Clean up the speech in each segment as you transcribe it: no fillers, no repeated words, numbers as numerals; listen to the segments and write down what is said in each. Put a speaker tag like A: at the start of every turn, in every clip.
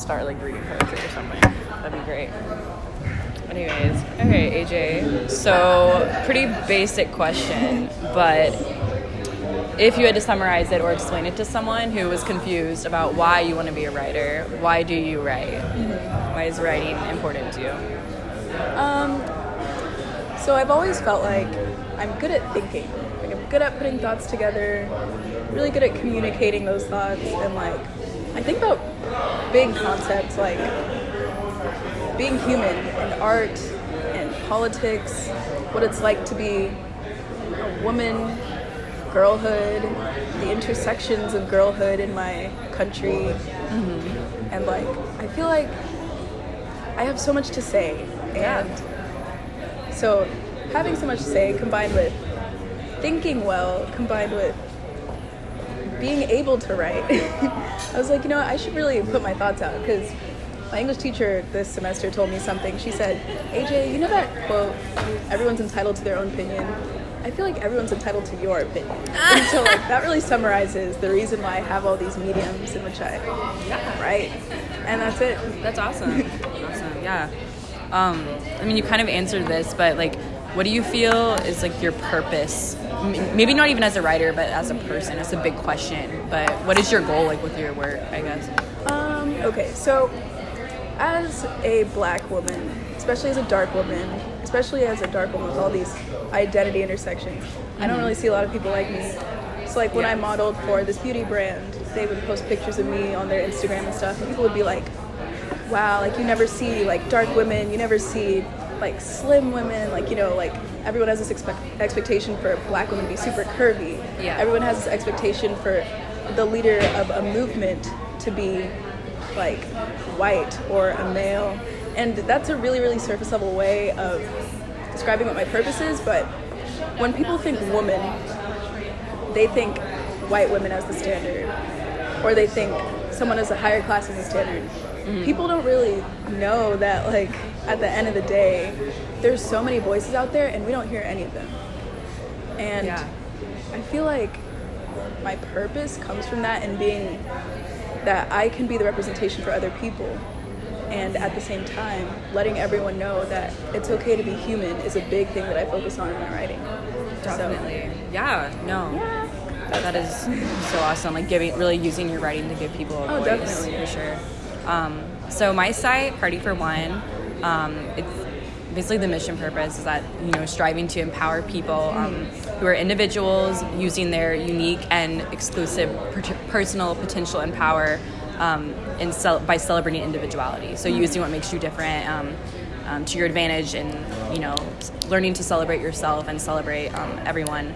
A: start like reading poetry or something. That'd be great. Anyways, okay, AJ. So pretty basic question, but if you had to summarize it or explain it to someone who was confused about why you want to be a writer, why do you write? Why is writing important to you?
B: So I've always felt like I'm good at thinking. Like I'm good at putting thoughts together, really good at communicating those thoughts, and like I think about big concepts like being human and art and politics, what it's like to be a woman, girlhood, the intersections of girlhood in my country, and like I feel like I have so much to say, and so having so much to say combined with thinking well, combined with being able to write, I was like, you know what, I should really put my thoughts out, because my English teacher this semester told me something. She said, AJ, you know that quote, everyone's entitled to their own opinion? I feel like everyone's entitled to your opinion. And so like that really summarizes the reason why I have all these mediums in which I write. And that's it.
A: That's awesome. Awesome, yeah. I mean, you kind of answered this, but like, what do you feel is like your purpose? Maybe not even as a writer, but as a person. That's a big question. But what is your goal like with your work, I guess?
B: Okay, so as a black woman, especially as a dark woman, especially as a dark woman with all these identity intersections, I don't really see a lot of people like me. So like when I modeled for this beauty brand, they would post pictures of me on their Instagram and stuff, and people would be like, wow, like you never see like dark women, you never see like slim women, like, you know, like everyone has this expectation for black women to be super curvy. Yeah. Everyone has this expectation for the leader of a movement to be like white or a male, and that's a really, really surface level way of describing what my purpose is. But when people think woman, they think white women as the standard, or they think someone as a higher class as the standard. People don't really know that like at the end of the day there's so many voices out there and we don't hear any of them, and I feel like my purpose comes from that, and being that I can be the representation for other people, and at the same time letting everyone know that it's okay to be human is a big thing that I focus on in my writing.
A: Definitely. That is so awesome, like really using your writing to give people a voice.
B: Definitely.
A: For sure. So my site, Party for One, it's basically the mission purpose is that, you know, striving to empower people who are individuals using their unique and exclusive personal potential and power by celebrating individuality. So using what makes you different to your advantage, and, you know, learning to celebrate yourself and celebrate everyone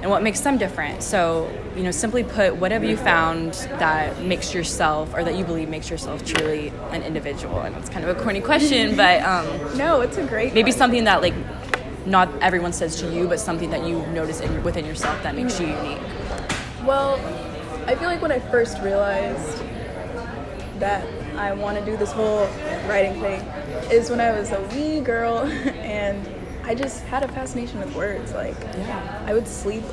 A: and what makes them different. So, you know, simply put, what have you found that makes yourself, or that you believe makes yourself truly an individual? And it's kind of a corny question, but
B: no, it's a great
A: maybe
B: question.
A: something that like not everyone says to you, but something that you notice within yourself that makes you unique.
B: Well, I feel like when I first realized that I want to do this whole writing thing is when I was a wee girl and I just had a fascination with words. Like, I would sleep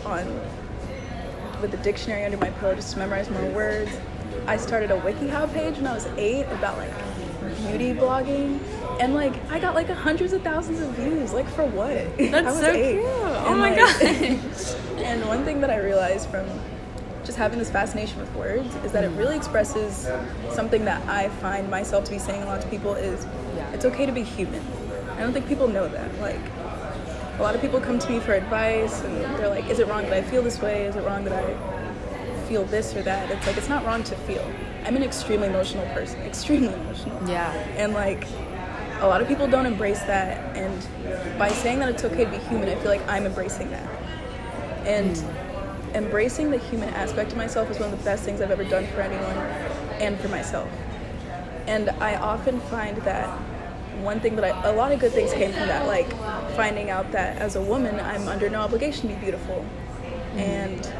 B: with a dictionary under my pillow just to memorize more words. I started a WikiHow page when I was 8 about like beauty blogging, and like I got like hundreds of thousands of views. Like, for what?
A: That's
B: I was
A: so
B: 8.
A: cute. Oh
B: and
A: my
B: gosh.
A: god.
B: And one thing that I realized from just having this fascination with words is that it really expresses something that I find myself to be saying a lot to people is it's okay to be human. I don't think people know that. Like, a lot of people come to me for advice and they're like, is it wrong that I feel this way? Is it wrong that I feel this or that? It's like, it's not wrong to feel. I'm an extremely emotional person, extremely emotional. Yeah. And like, a lot of people don't embrace that, and by saying that it's okay to be human, I feel like I'm embracing that. And embracing the human aspect of myself is one of the best things I've ever done for anyone and for myself. And I often find that one thing that a lot of good things came from that, like finding out that as a woman, I'm under no obligation to be beautiful. And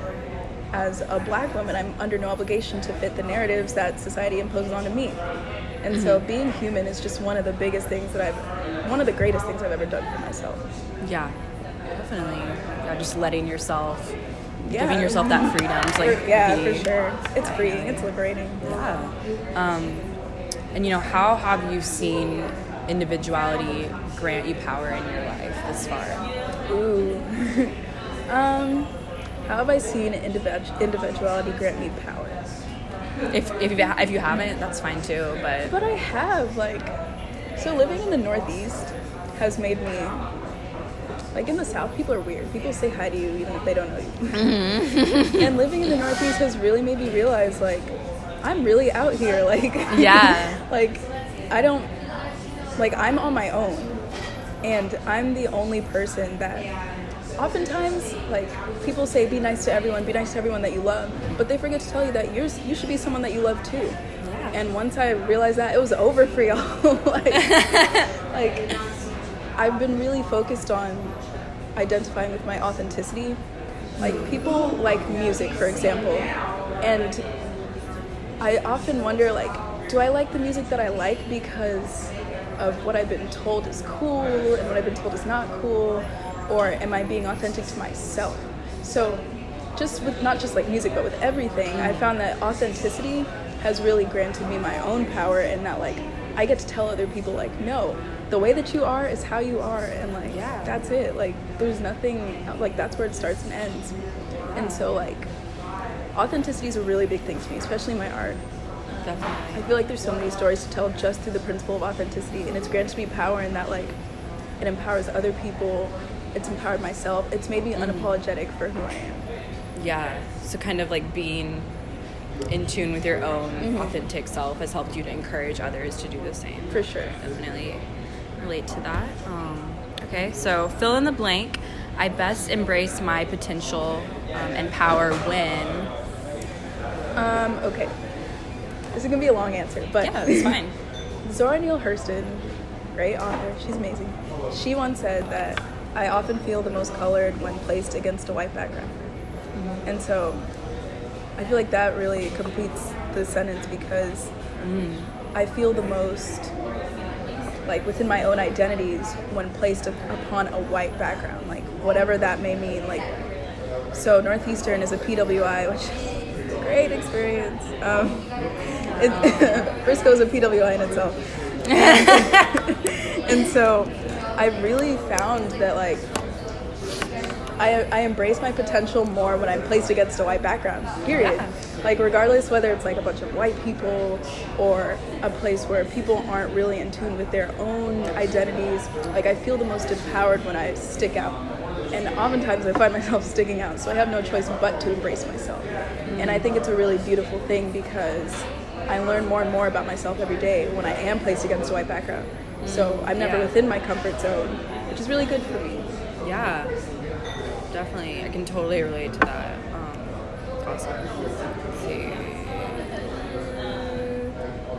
B: as a black woman, I'm under no obligation to fit the narratives that society imposes onto me. And so being human is just one of the biggest things that one of the greatest things I've ever done for myself.
A: Yeah, definitely. Yeah, just letting yourself, giving yourself that freedom to like
B: for sure. It's freeing, it's liberating.
A: Yeah. And, how have you seen individuality grant you power in your life this far?
B: Ooh. How have I seen individuality grant me power?
A: If you haven't, that's fine too.
B: But I have, so living in the Northeast has made me, in the South, people are weird. People say hi to you even if they don't know you. Mm-hmm. And living in the Northeast has really made me realize, I'm really out here.
A: Yeah.
B: I don't, I'm on my own. And I'm the only person that, oftentimes, people say be nice to everyone that you love. But they forget to tell you that you should be someone that you love too. Yeah. And once I realized that, it was over for y'all. I've been really focused on identifying with my authenticity. People like music, for example. And I often wonder, do I like the music that I like because of what I've been told is cool and what I've been told is not cool? Or am I being authentic to myself? So just with not just music, but with everything, I found that authenticity has really granted me my own power, and that I get to tell other people no, the way that you are is how you are, and that's it. There's nothing that's where it starts and ends. And so authenticity is a really big thing to me, especially in my art.
A: Definitely.
B: I feel there's so many stories to tell just through the principle of authenticity, and it's granted me power in that it empowers other people. It's empowered myself. It's made me unapologetic for who I am.
A: Yeah. So kind of being in tune with your own authentic self has helped you to encourage others to do the same.
B: For sure.
A: Definitely relate to that. Okay, so fill in the blank. I best embrace my potential and power when...
B: Okay. This is going to be a long answer, but...
A: Yeah, it's fine.
B: Zora Neale Hurston, great author, she's amazing. She once said that I often feel the most colored when placed against a white background. Mm-hmm. And so I feel that really completes the sentence, because I feel the most within my own identities when placed upon a white background, whatever that may mean. So Northeastern is a PWI, which is a great experience. Frisco is a PWI in itself. And so I really found that I embrace my potential more when I'm placed against a white background, period. Yeah. Regardless whether it's a bunch of white people or a place where people aren't really in tune with their own identities, I feel the most empowered when I stick out. And oftentimes I find myself sticking out, so I have no choice but to embrace myself. And I think it's a really beautiful thing, because I learn more and more about myself every day when I am placed against a white background. So I'm never within my comfort zone, which is really good for me.
A: Yeah, definitely. I can totally relate to that. Awesome. Let's see.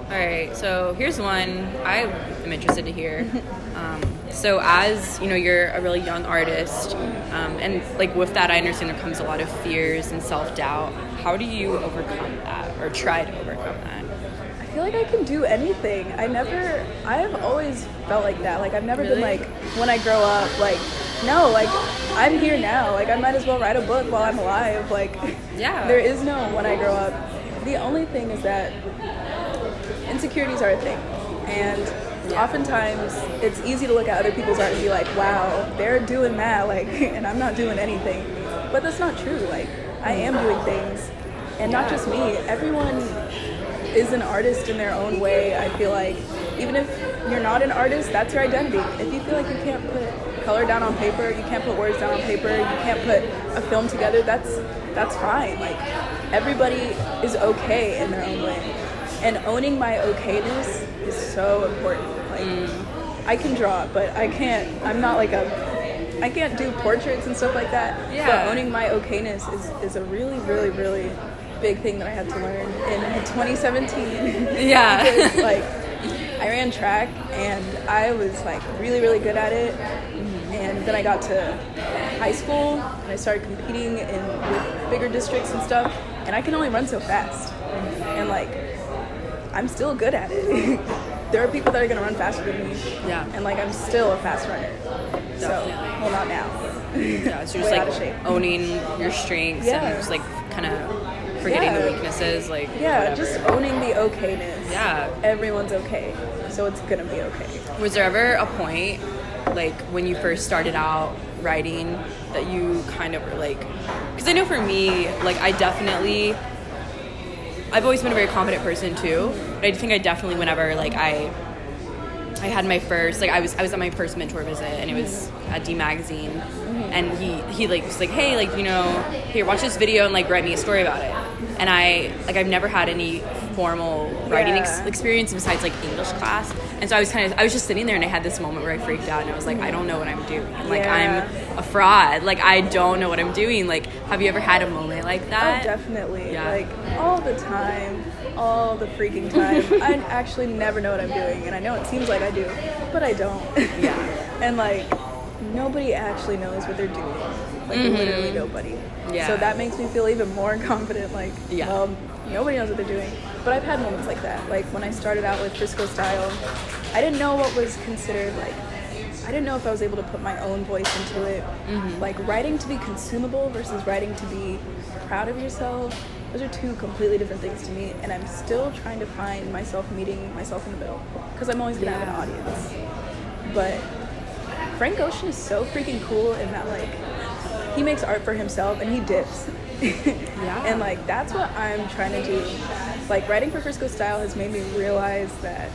A: All right, so here's one I am interested to hear. So as, you're a really young artist, and with that, I understand there comes a lot of fears and self-doubt. How do you overcome that, or try to overcome that?
B: I feel I can do anything. I've always felt like that. I've never
A: really?
B: Been when I grow up, no, I'm here now. I might as well write a book while I'm alive.
A: Yeah.
B: There is no when I grow up. The only thing is that insecurities are a thing. And oftentimes it's easy to look at other people's art and be wow, they're doing that, and I'm not doing anything. But that's not true. I am doing things. And not just me. Everyone is an artist in their own way. I feel even if you're not an artist, that's your identity. If you feel you can't put color down on paper, you can't put words down on paper, you can't put a film together, that's fine. Everybody is okay in their own way. And owning my okayness is so important. I can draw, but I can't I can't do portraits and stuff like that. Yeah. But owning my okayness is a really, really, really big thing that I had to learn in 2017.
A: Yeah.
B: Because, I ran track and I was really, really good at it. And then I got to high school and I started competing with bigger districts and stuff. And I can only run so fast. And I'm still good at it. There are people that are gonna run faster than me. Yeah. And I'm still a fast runner. Definitely. So, well, not now.
A: Yeah, so you're just owning your strengths and just kind of forgetting the weaknesses, like whatever.
B: Just owning the okayness.
A: Yeah.
B: Everyone's okay, so it's gonna be okay.
A: Was there ever a point, like when you first started out writing, that you kind of were like, because I know for me, like I've always been a very confident person too, but I think I definitely, whenever like I had my first, like I was at my first mentor visit, and it was Addae magazine, and he like was like, hey, like, you know, here, watch this video and like write me a story about it. And I've never had any formal writing experience besides like English class, and so I was just sitting there, and I had this moment where I freaked out, and I was like, I don't know what I'm doing, like I'm a fraud, like I don't know what I'm doing. Like, have you ever had a moment like that?
B: Oh, definitely. Like all the time, all the freaking time. I actually never know what I'm doing, and I know it seems like I do, but I don't. And like nobody actually knows what they're doing, like literally nobody. So that makes me feel even more confident, like well, nobody knows what they're doing. But I've had moments like that, like when I started out with Frisco Style, I didn't know what was considered, like I didn't know if I was able to put my own voice into it. Like writing to be consumable versus writing to be proud of yourself, those are two completely different things to me, and I'm still trying to find myself meeting myself in the middle, because I'm always gonna have an audience. But Frank Ocean is so freaking cool in that, like, he makes art for himself and he dips. And like that's what I'm trying to do. Like writing for Frisco Style has made me realize that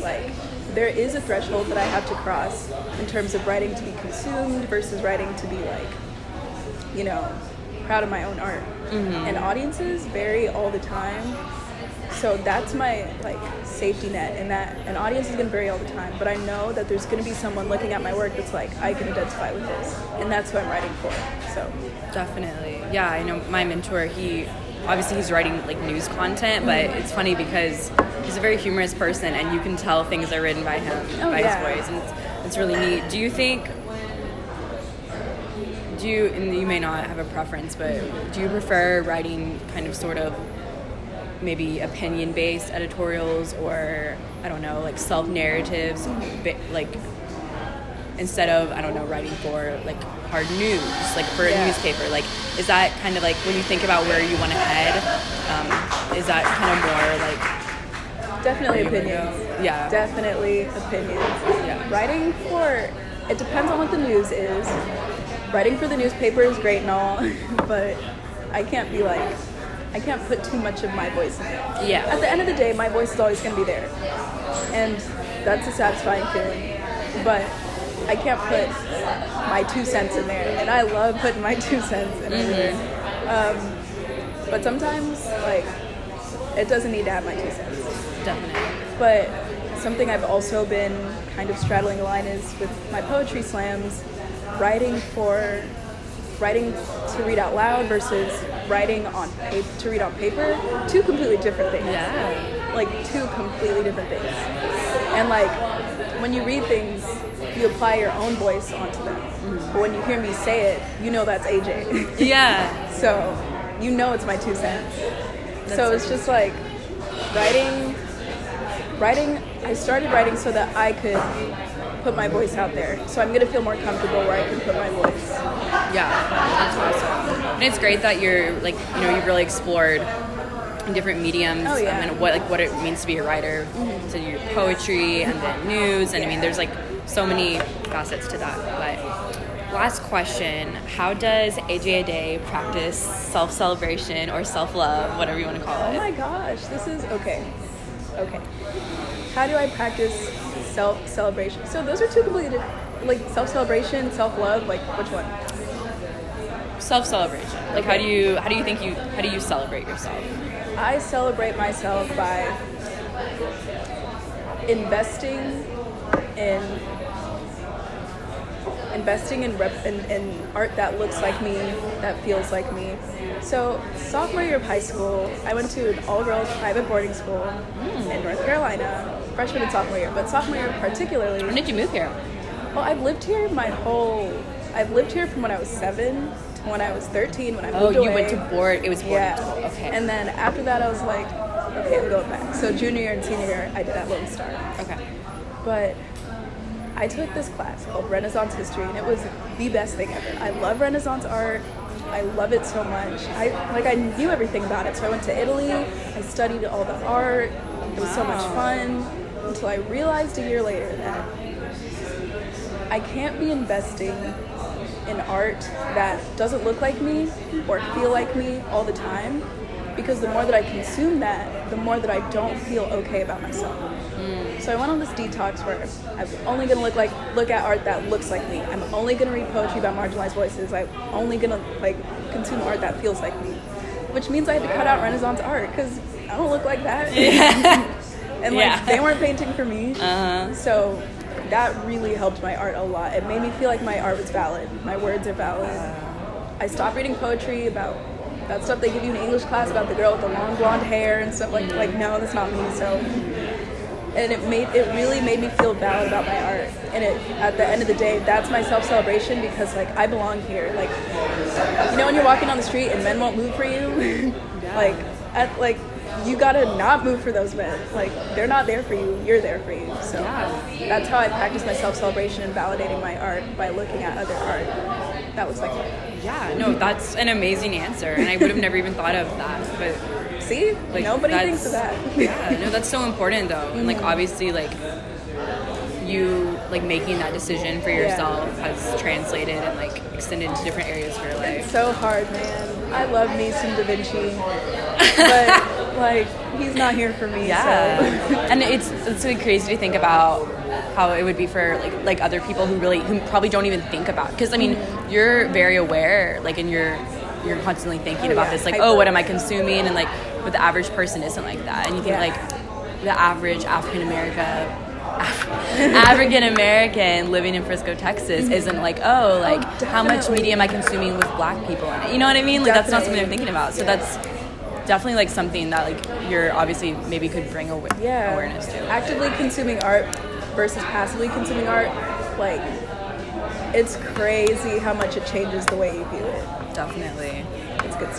B: like there is a threshold that I have to cross in terms of writing to be consumed versus writing to be like, you know, proud of my own art. And audiences vary all the time. So that's my like safety net, and that an audience is gonna vary all the time, but I know that there's gonna be someone looking at my work that's like, I can identify with this, and that's who I'm writing for. So definitely.
A: Yeah, I know my mentor, he's writing like news content, but it's funny because he's a very humorous person, and you can tell things are written by him, by his voice, and it's really neat. Do you think, and you may not have a preference, but do you prefer writing kind of sort of maybe opinion-based editorials, or I don't know, like self-narratives, like instead of, I don't know, writing for like hard news, like for a newspaper? Like, is that kind of like, when you think about where you want to head, is that kind of more like
B: definitely opinions? Definitely opinions. Writing for, it depends on what the news is. Writing for the newspaper is great and all, but I can't put too much of my voice in it. At the end of the day, my voice is always going to be there, and that's a satisfying feeling. But I can't put my 2 cents in there, and I love putting my 2 cents in everything. But sometimes, like, it doesn't need to have my 2 cents.
A: Definitely.
B: But something I've also been kind of straddling the line is with my poetry slams, writing to read out loud versus writing on paper to read on paper. 2 completely different things. Like 2 completely different things. And like when you read things, you apply your own voice onto them. But when you hear me say it, you know that's AJ. So you know it's my 2 cents. So it's just like writing. I started writing so that I could put my voice out there. So I'm going to feel more comfortable where I can put my voice.
A: That's awesome. And it's great that you're like, you know, you've really explored in different mediums and what it means to be a writer. So your poetry and then news, and I mean there's like so many facets to that. But last question, how does Addae practice self-celebration or self-love, whatever you want to call it?
B: Oh my gosh, this is okay. How do I practice self-celebration? So those are 2 completely different, like self-celebration, self-love, like which one?
A: Self-celebration. Like how do you celebrate yourself?
B: I celebrate myself by investing in art that looks like me, that feels like me. So sophomore year of high school, I went to an all-girls private boarding school in North Carolina, freshman and sophomore year, but sophomore year particularly.
A: When did you move here?
B: Well, I've lived here from when I was 7 to when I was 13 when I moved away.
A: Oh, you went to board, it was boarding school, okay.
B: And then after that I was like, okay, I'm going back. So junior year and senior year, I did at Lone Star.
A: Okay.
B: But I took this class called Renaissance History, and it was the best thing ever. I love Renaissance art. I love it so much. I knew everything about it. So I went to Italy. I studied all the art. It was so much fun until I realized a year later that I can't be investing in art that doesn't look like me or feel like me all the time, because the more that I consume that, the more that I don't feel okay about myself. So I went on this detox where I'm only gonna look at art that looks like me. I'm only gonna read poetry about marginalized voices. I'm only gonna consume art that feels like me, which means I had to cut out Renaissance art because I don't look like that. And they weren't painting for me. So that really helped my art a lot. It made me feel like my art was valid. My words are valid. I stopped reading poetry about that stuff they give you in English class about the girl with the long blonde hair and stuff like no, that's not me. So. And it really made me feel valid about my art. And at the end of the day, that's my self-celebration, because I belong here. When you're walking on the street and men won't move for you, you gotta not move for those men. They're not there for you, you're there for you. So that's how I practice my self-celebration and validating my art, by looking at other art that looks like mine.
A: Yeah, no, that's an amazing answer, and I would have never even thought of that. But
B: see, nobody thinks of that.
A: Yeah, no, that's so important though, and obviously you making that decision for yourself has translated and extended into different areas of your life.
B: It's so hard, man. I love me some Da Vinci, but he's not here for me.
A: Yeah,
B: so.
A: And it's really crazy to think about how it would be for other people who probably don't even think about, because you're very aware, and you're constantly thinking about this, what am I consuming, and but the average person isn't like that, and you think the average African American living in Frisco, Texas isn't how much media am I consuming with Black people in it? You know what I mean? That's not something they're thinking about. So that's definitely something that you're obviously maybe could bring awareness to.
B: Actively consuming art versus passively consuming art, it's crazy how much it changes the way you view it.
A: Definitely.
B: It's good stuff.